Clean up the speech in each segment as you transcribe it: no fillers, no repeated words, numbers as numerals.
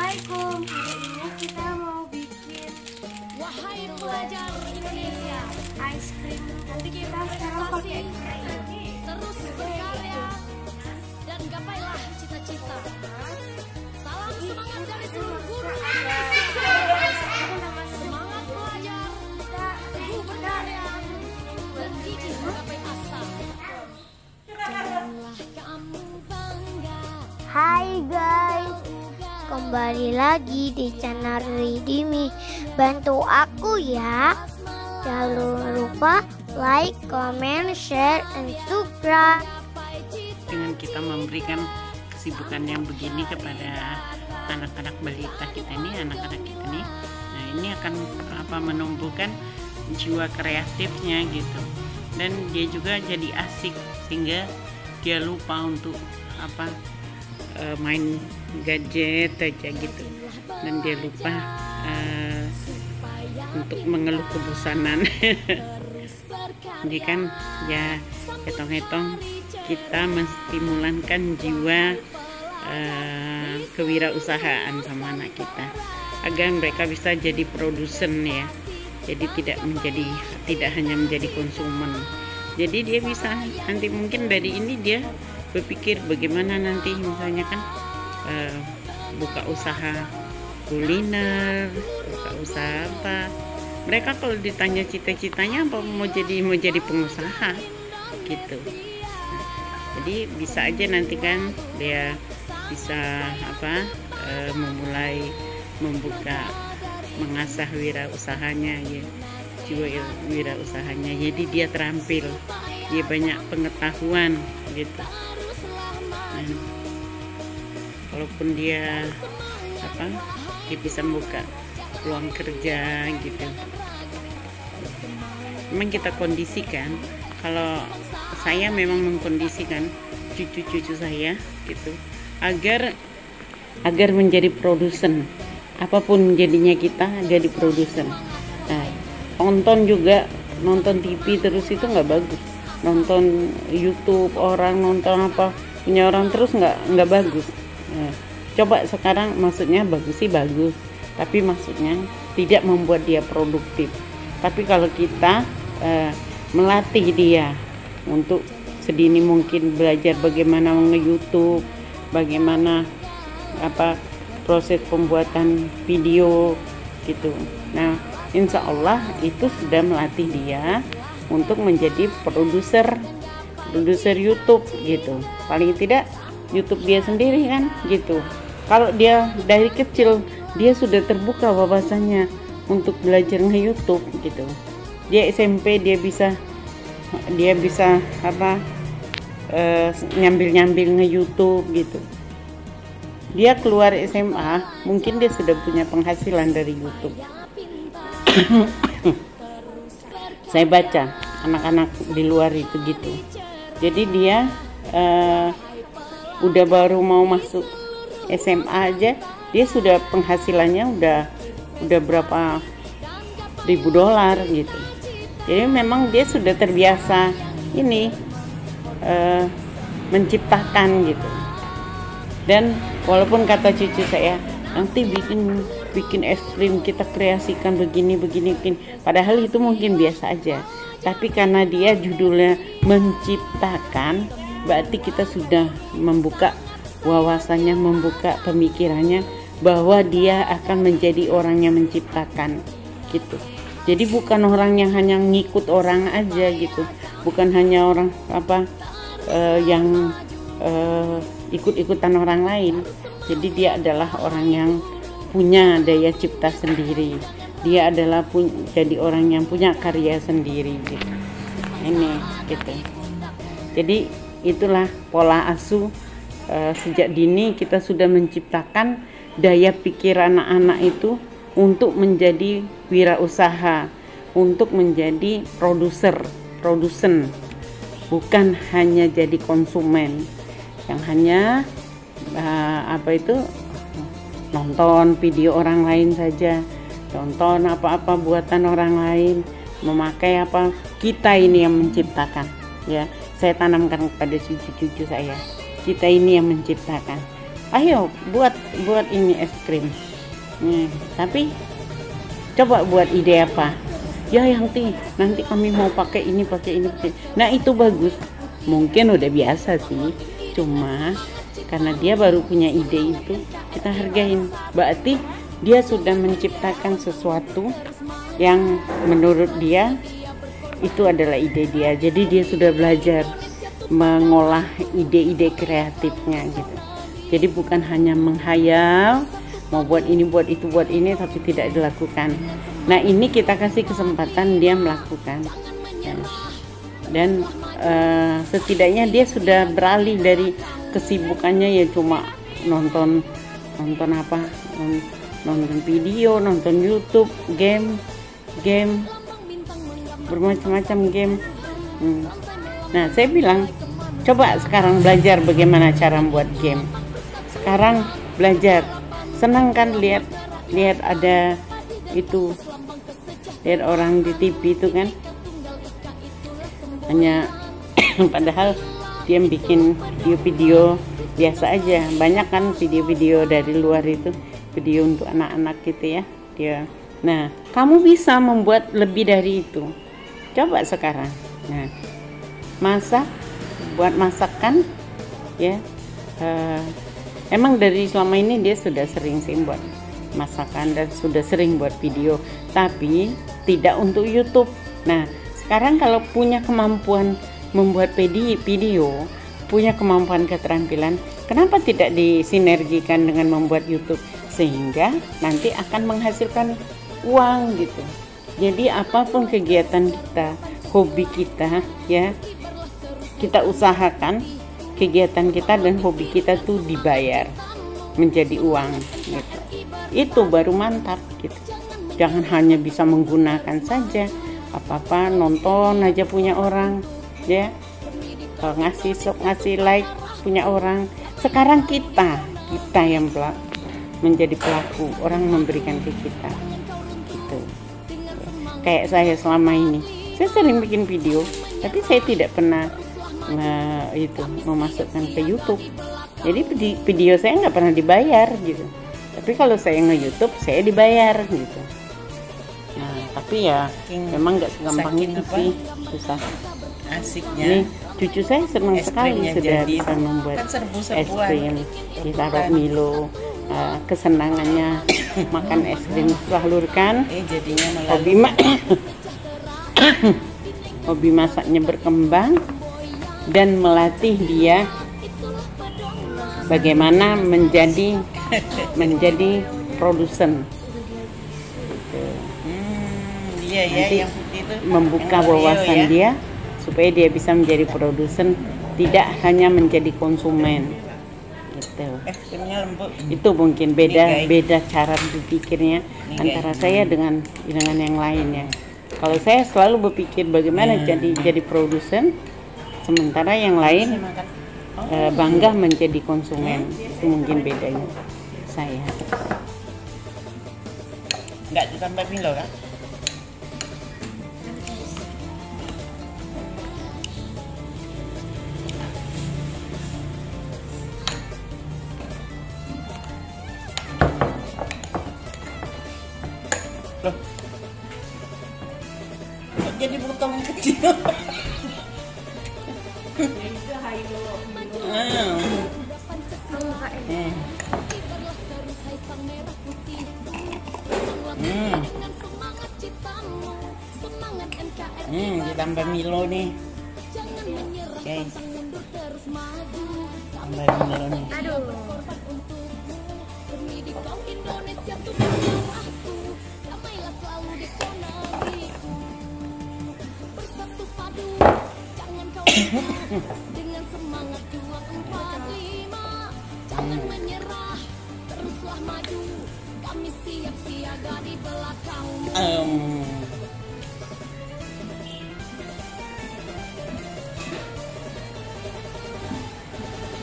Assalamualaikum. Hari ini kita mau bikin Wahai pelajar Indonesia, ice cream. Nanti kita sekarang pakai terus berkarya dan gapailah cita-cita. Salam semangat dari seluruh guru Indonesia. Semangat belajar, teguh berkarya, dan gigih menggapai asa. Janganlah kamu bangga. Hai guys, kembali lagi di channel Ridimi. Bantu aku ya. Jangan lupa like, comment, share, and subscribe. Dengan kita memberikan kesibukan yang begini kepada anak-anak balita kita ini, anak-anak kita nih, nah ini akan menumbuhkan jiwa kreatifnya gitu, dan dia juga jadi asik sehingga dia lupa untuk main gadget aja gitu, dan dia lupa untuk mengeluh kebosanan. Jadi kan ya hitung-hitung kita menstimulankan jiwa kewirausahaan sama anak kita agar mereka bisa jadi produsen ya. Jadi tidak hanya menjadi konsumen. Jadi dia bisa nanti mungkin dari ini dia berpikir bagaimana nanti misalnya kan buka usaha kuliner, buka usaha apa. Mereka kalau ditanya cita-citanya apa, mau jadi pengusaha gitu. Jadi bisa aja nanti kan dia bisa memulai mengasah wirausahanya ya, jiwa wirausahanya. Jadi dia terampil, dia banyak pengetahuan gitu. Nah, walaupun dia dia bisa membuka peluang kerja gitu. Memang kita kondisikan, kalau saya memang mengkondisikan cucu-cucu saya gitu agar menjadi produsen, apapun jadinya kita jadi produsen. Nah, nonton TV terus itu nggak bagus, nonton YouTube orang nonton punya orang terus nggak bagus. Nah, coba sekarang maksudnya bagus sih bagus, tapi maksudnya tidak membuat dia produktif. Tapi kalau kita melatih dia untuk sedini mungkin belajar bagaimana nge-YouTube, bagaimana proses pembuatan video gitu. Nah, insya Allah itu sudah melatih dia untuk menjadi produser YouTube gitu. Paling tidak YouTube dia sendiri kan gitu. Kalau dia dari kecil dia sudah terbuka wawasannya untuk belajar nge-YouTube gitu. Dia SMP dia bisa nyambil nge-YouTube gitu. Dia keluar SMA mungkin dia sudah punya penghasilan dari YouTube. Saya baca anak-anak di luar itu gitu. Jadi dia udah baru mau masuk SMA aja dia sudah penghasilannya udah berapa ribu dolar gitu. Jadi memang dia sudah terbiasa menciptakan gitu. Dan walaupun kata cucu saya nanti bikin es krim kita kreasikan begini, padahal itu mungkin biasa aja. Tapi karena dia judulnya menciptakan, berarti kita sudah membuka wawasannya, membuka pemikirannya bahwa dia akan menjadi orang yang menciptakan gitu. Jadi bukan orang yang hanya ngikut orang aja gitu, bukan hanya orang yang ikut-ikutan orang lain. Jadi dia adalah orang yang punya daya cipta sendiri, dia adalah jadi orang yang punya karya sendiri gitu. Ini gitu. Jadi itulah pola asuh. Sejak dini kita sudah menciptakan daya pikir anak-anak itu untuk menjadi wirausaha, untuk menjadi produsen, bukan hanya jadi konsumen yang hanya nonton video orang lain saja, nonton apa-apa buatan orang lain, memakai kita ini yang menciptakan ya. Saya tanamkan kepada cucu-cucu saya, kita ini yang menciptakan. ayo buat ini es krim. Tapi coba buat ide apa? Ya nanti kami mau pakai ini. Nah itu bagus. Mungkin udah biasa sih, cuma karena dia baru punya ide itu, kita hargain. Berarti dia sudah menciptakan sesuatu yang menurut dia itu adalah ide dia. Jadi dia sudah belajar mengolah ide-ide kreatifnya gitu. Jadi bukan hanya menghayal, mau buat ini, buat itu, buat ini, tapi tidak dilakukan. Nah ini kita kasih kesempatan dia melakukan. Dan setidaknya dia sudah beralih dari kesibukannya ya cuma nonton video, nonton YouTube, game bermacam-macam game. Nah saya bilang coba sekarang belajar bagaimana cara membuat game. Sekarang belajar, senang kan lihat ada itu, lihat orang di TV itu kan, hanya padahal dia bikin video biasa aja. Banyak kan video-video dari luar itu, video untuk anak-anak gitu ya dia. Nah kamu bisa membuat lebih dari itu, coba sekarang. Nah buat masakan ya, emang dari selama ini dia sudah sering sih buat masakan dan sudah sering buat video, tapi tidak untuk YouTube. Nah sekarang kalau punya kemampuan membuat video, punya kemampuan keterampilan, kenapa tidak disinergikan dengan membuat YouTube, sehingga nanti akan menghasilkan uang gitu. Jadi apapun kegiatan kita, hobi kita ya, kita usahakan kegiatan kita dan hobi kita tuh dibayar menjadi uang gitu. Itu baru mantap gitu. Jangan hanya bisa menggunakan saja, apa-apa nonton aja punya orang ya, kalau ngasih like punya orang. Sekarang kita yang menjadi pelaku, orang memberikan ke kita gitu. Kayak saya selama ini, saya sering bikin video, tapi saya tidak pernah memasukkan ke YouTube. Jadi video saya nggak pernah dibayar gitu. Tapi kalau saya nge-YouTube saya dibayar gitu. Nah tapi ya memang nggak segampang itu sih, susah. Asiknya ini cucu saya senang sekali sudah bisa membuat es krim, ditaruh Milo. Kesenangannya makan es krim salurkan. Jadinya hobi masaknya berkembang dan melatih dia bagaimana menjadi produsen. Iya ya, Nanti yang putih itu membuka wawasan ya. dia supaya dia bisa menjadi produsen, tidak hanya menjadi konsumen gitu. Krimnya lembut. Itu mungkin beda cara berpikirnya antara saya dengan yang lainnya. Kalau saya selalu berpikir bagaimana jadi produsen, sementara yang lain bangga menjadi konsumen. Itu mungkin bedanya saya. Enggak ditambah Milo kan? Loh, kok jadi potong kecil? Ditambah Milo nih. Oke. Tambah Milo nih. Aduh. Dengan semangat 2, 4, 5, jangan menyerah, teruslah maju, kami siap siaga di belakang.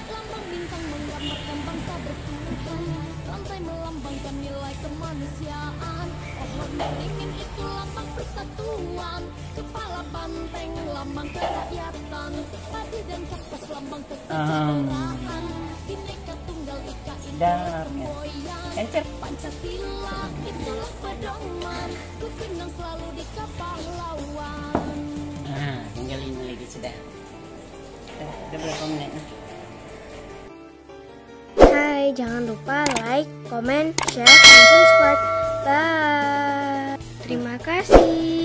Lambang bintang menggambarkan bangsa bertuhan, rantai melam melambangkan nilai kemanusiaan. Pohon beringin itu lambang persatuan, kepala banteng lambang kerakyatan, padi dan kapas lambang kesejahteraan, Bhinneka Tunggal Ika itulah semboyan, Pancasila itulah pedoman, kupinang selalu di kapal lawan. Nah, tinggal ini lagi sudah. Udah berapa menit? Hai, jangan lupa like, comment, share, dan subscribe. Bye. Terima kasih.